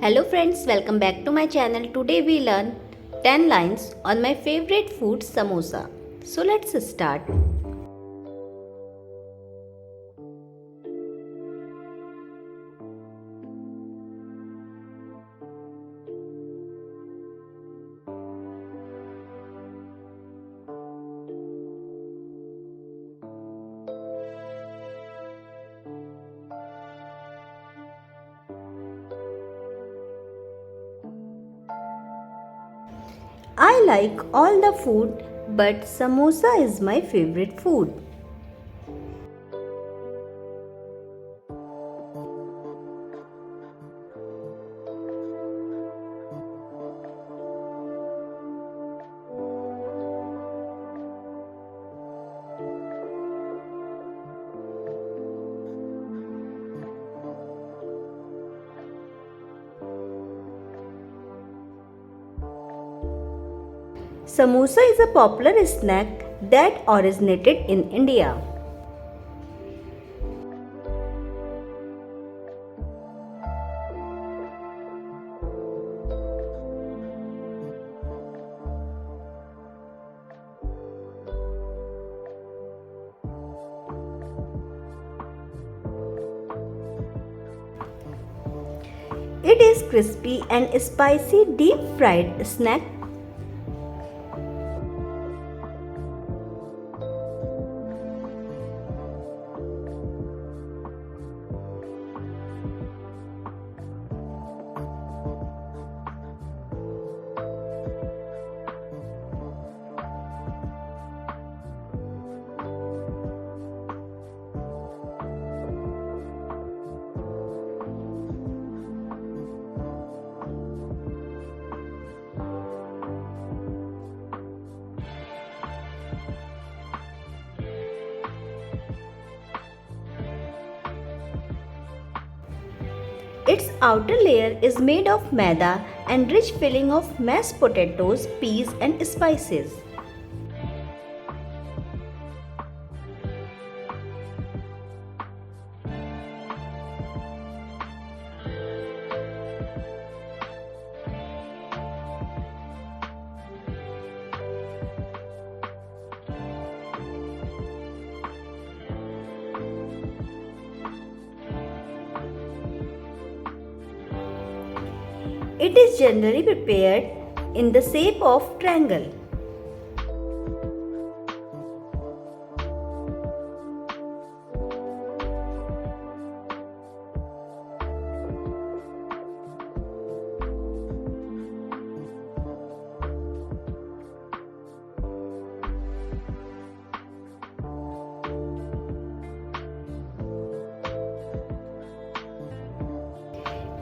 Hello friends, welcome back to my channel. Today we learn 10 lines on my favorite food samosa. So let's start. I like all the food, but samosa is my favorite food. Samosa is a popular snack that originated in India. It is crispy and spicy deep fried snack. Its outer layer is made of maida and rich filling of mashed potatoes, peas and spices. It is generally prepared in the shape of triangle.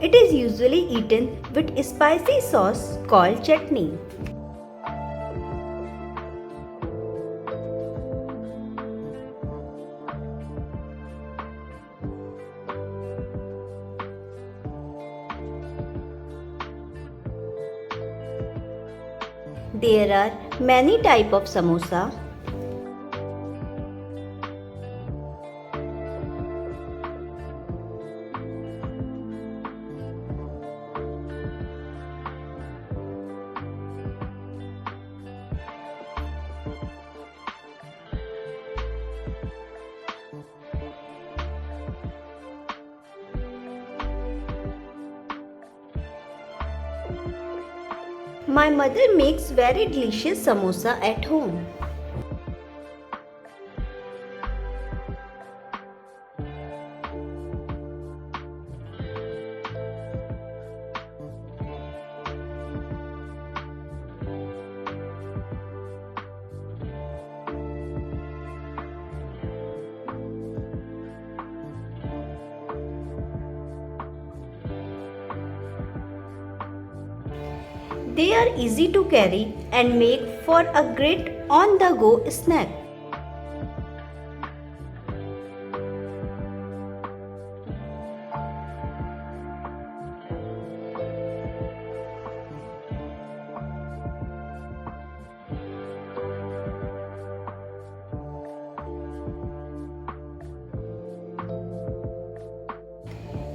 It is usually eaten with spicy sauce called chutney. There are many types of samosa. My mother makes very delicious samosa at home. They are easy to carry and make for a great on-the-go snack.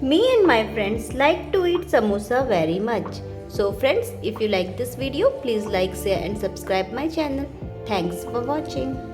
Me and my friends like to eat samosa very much. So friends, if you like this video, please like, share and subscribe my channel. Thanks for watching.